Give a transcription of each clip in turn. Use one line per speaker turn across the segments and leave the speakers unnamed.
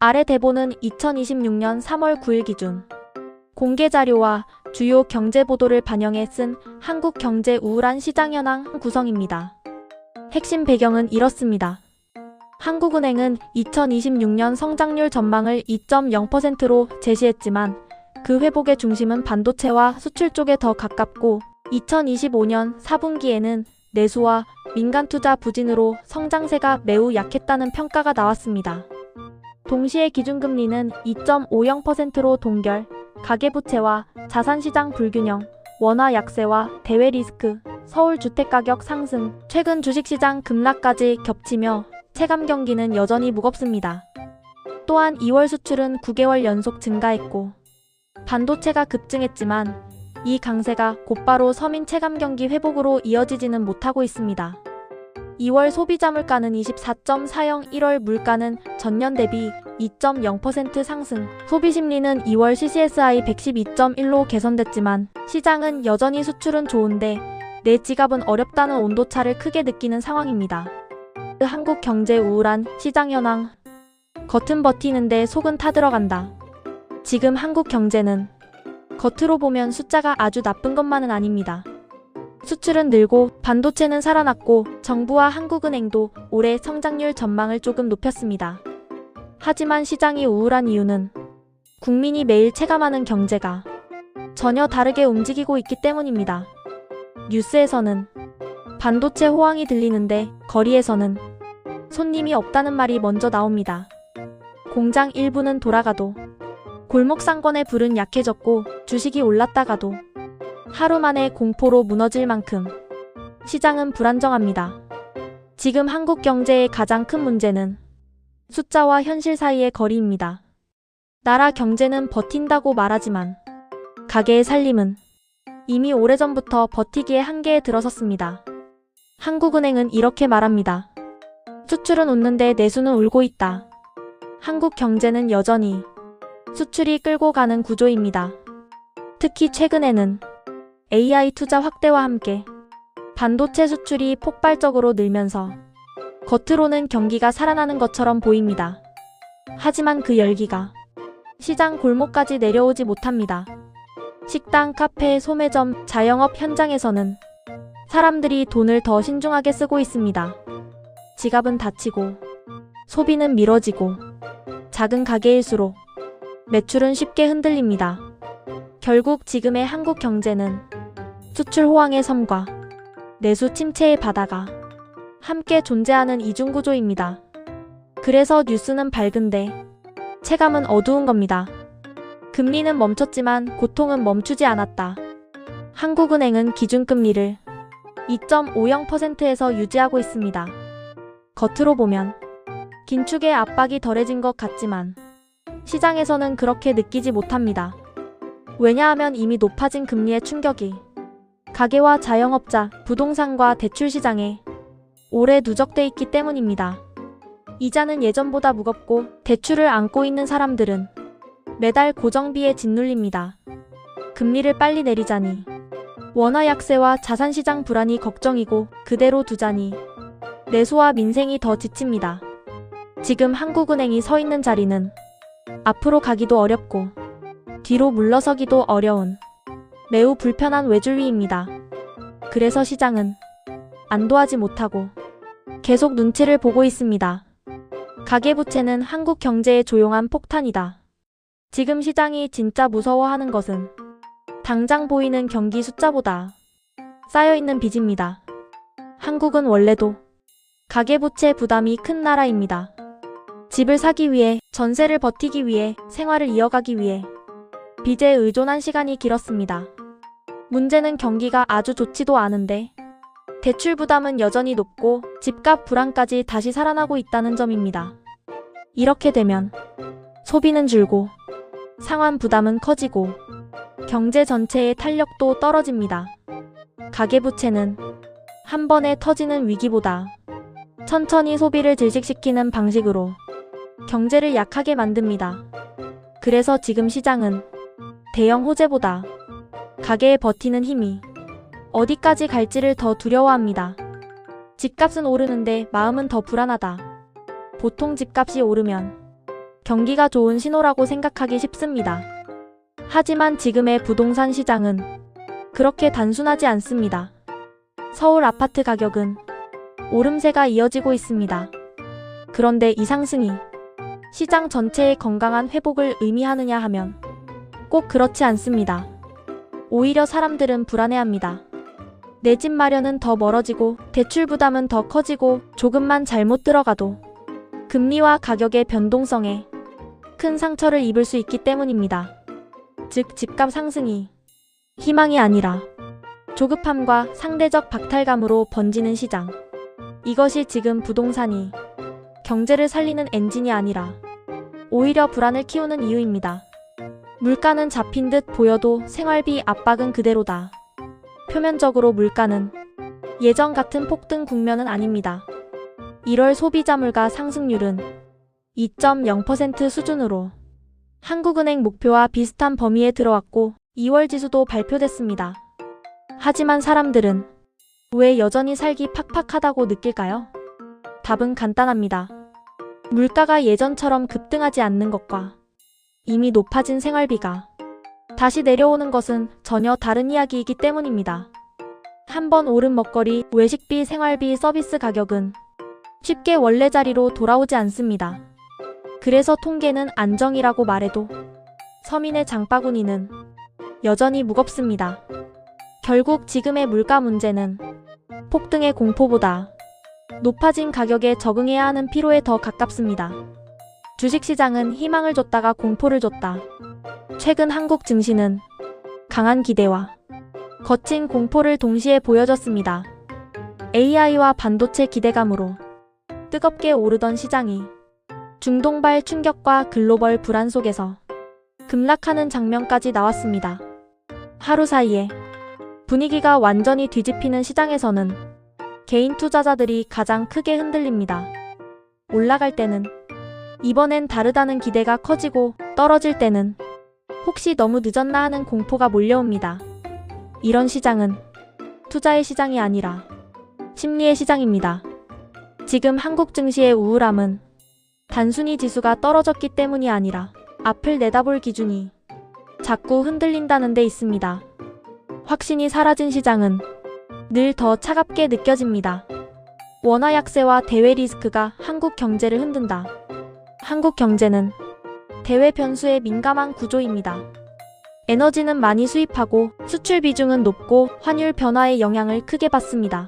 아래 대본은 2026년 3월 9일 기준 공개 자료와 주요 경제 보도를 반영해 쓴 한국 경제 우울한 시장 현황 구성입니다. 핵심 배경은 이렇습니다. 한국은행은 2026년 성장률 전망을 2.0%로 제시했지만 그 회복의 중심은 반도체와 수출 쪽에 더 가깝고 2025년 4분기에는 내수와 민간 투자 부진으로 성장세가 매우 약했다는 평가가 나왔습니다. 동시에 기준금리는 2.50%로 동결, 가계부채와 자산시장 불균형, 원화 약세와 대외 리스크, 서울 주택가격 상승, 최근 주식시장 급락까지 겹치며 체감 경기는 여전히 무겁습니다. 또한 2월 수출은 9개월 연속 증가했고 반도체가 급증했지만 이 강세가 곧바로 서민 체감 경기 회복으로 이어지지는 못하고 있습니다. 2월 소비자 물가는 24.40, 1월 물가는 전년 대비 2.0% 상승, 소비심리는 2월 CCSI 112.1로 개선됐지만 시장은 여전히 수출은 좋은데 내 지갑은 어렵다는 온도차를 크게 느끼는 상황입니다. 한국 경제 우울한 시장 현황. 겉은 버티는데 속은 타들어간다. 지금 한국 경제는 겉으로 보면 숫자가 아주 나쁜 것만은 아닙니다. 수출은 늘고 반도체는 살아났고 정부와 한국은행도 올해 성장률 전망을 조금 높였습니다. 하지만 시장이 우울한 이유는 국민이 매일 체감하는 경제가 전혀 다르게 움직이고 있기 때문입니다. 뉴스에서는 반도체 호황이 들리는데 거리에서는 손님이 없다는 말이 먼저 나옵니다. 공장 일부는 돌아가도 골목 상권의 불은 약해졌고 주식이 올랐다가도 하루 만에 공포로 무너질 만큼 시장은 불안정합니다. 지금 한국 경제의 가장 큰 문제는 숫자와 현실 사이의 거리입니다. 나라 경제는 버틴다고 말하지만 가게의 살림은 이미 오래전부터 버티기의 한계에 들어섰습니다. 한국은행은 이렇게 말합니다. 수출은 웃는데 내수는 울고 있다. 한국 경제는 여전히 수출이 끌고 가는 구조입니다. 특히 최근에는 AI 투자 확대와 함께 반도체 수출이 폭발적으로 늘면서 겉으로는 경기가 살아나는 것처럼 보입니다. 하지만 그 열기가 시장 골목까지 내려오지 못합니다. 식당, 카페, 소매점, 자영업 현장에서는 사람들이 돈을 더 신중하게 쓰고 있습니다. 지갑은 닫히고 소비는 미뤄지고 작은 가게일수록 매출은 쉽게 흔들립니다. 결국 지금의 한국 경제는 수출 호황의 섬과 내수 침체의 바다가 함께 존재하는 이중구조입니다. 그래서 뉴스는 밝은데 체감은 어두운 겁니다. 금리는 멈췄지만 고통은 멈추지 않았다. 한국은행은 기준금리를 2.50%에서 유지하고 있습니다. 겉으로 보면 긴축의 압박이 덜해진 것 같지만 시장에서는 그렇게 느끼지 못합니다. 왜냐하면 이미 높아진 금리의 충격이 가계와 자영업자, 부동산과 대출 시장에 오래 누적돼 있기 때문입니다. 이자는 예전보다 무겁고 대출을 안고 있는 사람들은 매달 고정비에 짓눌립니다. 금리를 빨리 내리자니 원화 약세와 자산시장 불안이 걱정이고 그대로 두자니 내수와 민생이 더 지칩니다. 지금 한국은행이 서 있는 자리는 앞으로 가기도 어렵고 뒤로 물러서기도 어려운 매우 불편한 외줄위입니다. 그래서 시장은 안도하지 못하고 계속 눈치를 보고 있습니다. 가계부채는 한국 경제의 조용한 폭탄이다. 지금 시장이 진짜 무서워하는 것은 당장 보이는 경기 숫자보다 쌓여있는 빚입니다. 한국은 원래도 가계부채 부담이 큰 나라입니다. 집을 사기 위해, 전세를 버티기 위해, 생활을 이어가기 위해 빚에 의존한 시간이 길었습니다. 문제는 경기가 아주 좋지도 않은데 대출 부담은 여전히 높고 집값 불안까지 다시 살아나고 있다는 점입니다. 이렇게 되면 소비는 줄고 상환 부담은 커지고 경제 전체의 탄력도 떨어집니다. 가계부채는 한 번에 터지는 위기보다 천천히 소비를 질식시키는 방식으로 경제를 약하게 만듭니다. 그래서 지금 시장은 대형 호재보다 가계에 버티는 힘이 어디까지 갈지를 더 두려워합니다. 집값은 오르는데 마음은 더 불안하다. 보통 집값이 오르면 경기가 좋은 신호라고 생각하기 쉽습니다. 하지만 지금의 부동산 시장은 그렇게 단순하지 않습니다. 서울 아파트 가격은 오름세가 이어지고 있습니다. 그런데 이 상승이 시장 전체의 건강한 회복을 의미하느냐 하면 꼭 그렇지 않습니다. 오히려 사람들은 불안해합니다. 내 집 마련은 더 멀어지고 대출 부담은 더 커지고 조금만 잘못 들어가도 금리와 가격의 변동성에 큰 상처를 입을 수 있기 때문입니다. 즉 집값 상승이 희망이 아니라 조급함과 상대적 박탈감으로 번지는 시장. 이것이 지금 부동산이 경제를 살리는 엔진이 아니라 오히려 불안을 키우는 이유입니다. 물가는 잡힌 듯 보여도 생활비 압박은 그대로다. 표면적으로 물가는 예전 같은 폭등 국면은 아닙니다. 1월 소비자 물가 상승률은 2.0% 수준으로 한국은행 목표와 비슷한 범위에 들어왔고 2월 지수도 발표됐습니다. 하지만 사람들은 왜 여전히 살기 팍팍하다고 느낄까요? 답은 간단합니다. 물가가 예전처럼 급등하지 않는 것과 이미 높아진 생활비가 다시 내려오는 것은 전혀 다른 이야기이기 때문입니다. 한번 오른 먹거리, 외식비, 생활비, 서비스 가격은 쉽게 원래 자리로 돌아오지 않습니다. 그래서 통계는 안정이라고 말해도 서민의 장바구니는 여전히 무겁습니다. 결국 지금의 물가 문제는 폭등의 공포보다 높아진 가격에 적응해야 하는 피로에 더 가깝습니다. 주식시장은 희망을 줬다가 공포를 줬다. 최근 한국 증시는 강한 기대와 거친 공포를 동시에 보여줬습니다. AI와 반도체 기대감으로 뜨겁게 오르던 시장이 중동발 충격과 글로벌 불안 속에서 급락하는 장면까지 나왔습니다. 하루 사이에 분위기가 완전히 뒤집히는 시장에서는 개인 투자자들이 가장 크게 흔들립니다. 올라갈 때는 이번엔 다르다는 기대가 커지고 떨어질 때는 혹시 너무 늦었나 하는 공포가 몰려옵니다. 이런 시장은 투자의 시장이 아니라 심리의 시장입니다. 지금 한국 증시의 우울함은 단순히 지수가 떨어졌기 때문이 아니라 앞을 내다볼 기준이 자꾸 흔들린다는 데 있습니다. 확신이 사라진 시장은 늘 더 차갑게 느껴집니다. 원화 약세와 대외 리스크가 한국 경제를 흔든다. 한국 경제는 대외 변수에 민감한 구조입니다. 에너지는 많이 수입하고 수출 비중은 높고 환율 변화의 영향을 크게 받습니다.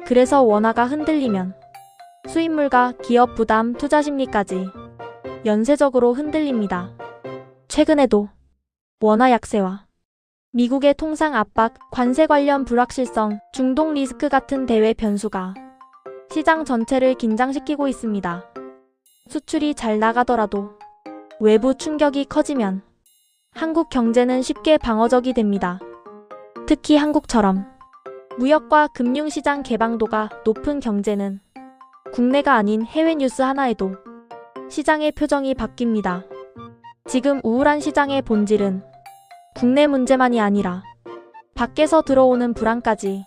그래서 원화가 흔들리면 수입물과 기업 부담, 투자 심리까지 연쇄적으로 흔들립니다. 최근에도 원화 약세와 미국의 통상 압박, 관세 관련 불확실성, 중동 리스크 같은 대외 변수가 시장 전체를 긴장시키고 있습니다. 수출이 잘 나가더라도 외부 충격이 커지면 한국 경제는 쉽게 방어적이 됩니다. 특히 한국처럼 무역과 금융시장 개방도가 높은 경제는 국내가 아닌 해외 뉴스 하나에도 시장의 표정이 바뀝니다. 지금 우울한 시장의 본질은 국내 문제만이 아니라 밖에서 들어오는 불안까지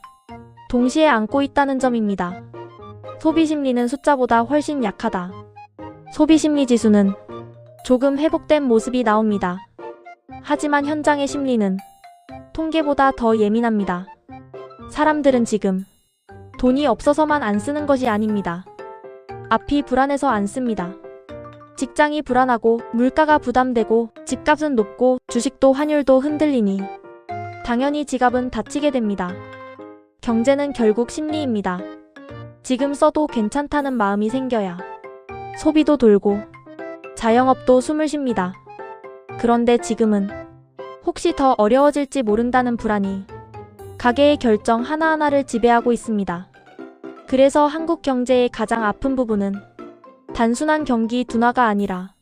동시에 안고 있다는 점입니다. 소비심리는 숫자보다 훨씬 약하다. 소비심리 지수는 조금 회복된 모습이 나옵니다. 하지만 현장의 심리는 통계보다 더 예민합니다. 사람들은 지금 돈이 없어서만 안 쓰는 것이 아닙니다. 앞이 불안해서 안 씁니다. 직장이 불안하고 물가가 부담되고 집값은 높고 주식도 환율도 흔들리니 당연히 지갑은 다치게 됩니다. 경제는 결국 심리입니다. 지금 써도 괜찮다는 마음이 생겨야 소비도 돌고 자영업도 숨을 쉽니다. 그런데 지금은 혹시 더 어려워질지 모른다는 불안이 가계의 결정 하나하나를 지배하고 있습니다. 그래서 한국 경제의 가장 아픈 부분은 단순한 경기 둔화가 아니라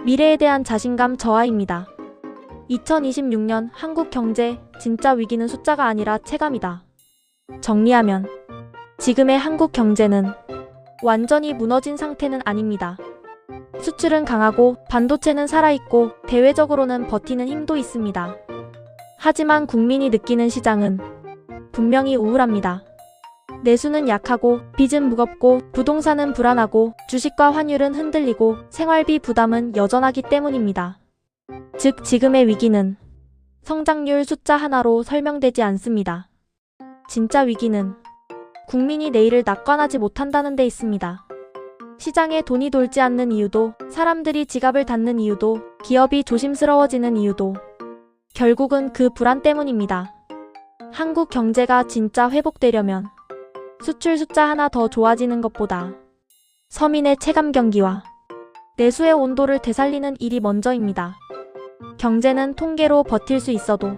미래에 대한 자신감 저하입니다. 2026년 한국 경제 진짜 위기는 숫자가 아니라 체감이다. 정리하면 지금의 한국 경제는 완전히 무너진 상태는 아닙니다. 수출은 강하고 반도체는 살아있고 대외적으로는 버티는 힘도 있습니다. 하지만 국민이 느끼는 시장은 분명히 우울합니다. 내수는 약하고 빚은 무겁고 부동산은 불안하고 주식과 환율은 흔들리고 생활비 부담은 여전하기 때문입니다. 즉 지금의 위기는 성장률 숫자 하나로 설명되지 않습니다. 진짜 위기는 국민이 내일을 낙관하지 못한다는 데 있습니다. 시장에 돈이 돌지 않는 이유도, 사람들이 지갑을 닫는 이유도, 기업이 조심스러워지는 이유도 결국은 그 불안 때문입니다. 한국 경제가 진짜 회복되려면 수출 숫자 하나 더 좋아지는 것보다 서민의 체감 경기와 내수의 온도를 되살리는 일이 먼저입니다. 경제는 통계로 버틸 수 있어도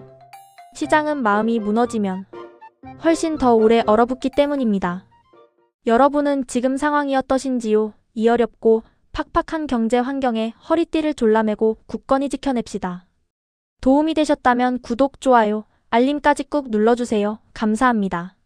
시장은 마음이 무너지면 훨씬 더 오래 얼어붙기 때문입니다. 여러분은 지금 상황이 어떠신지요? 이 어렵고 팍팍한 경제 환경에 허리띠를 졸라매고 굳건히 지켜냅시다. 도움이 되셨다면 구독, 좋아요, 알림까지 꾹 눌러주세요. 감사합니다.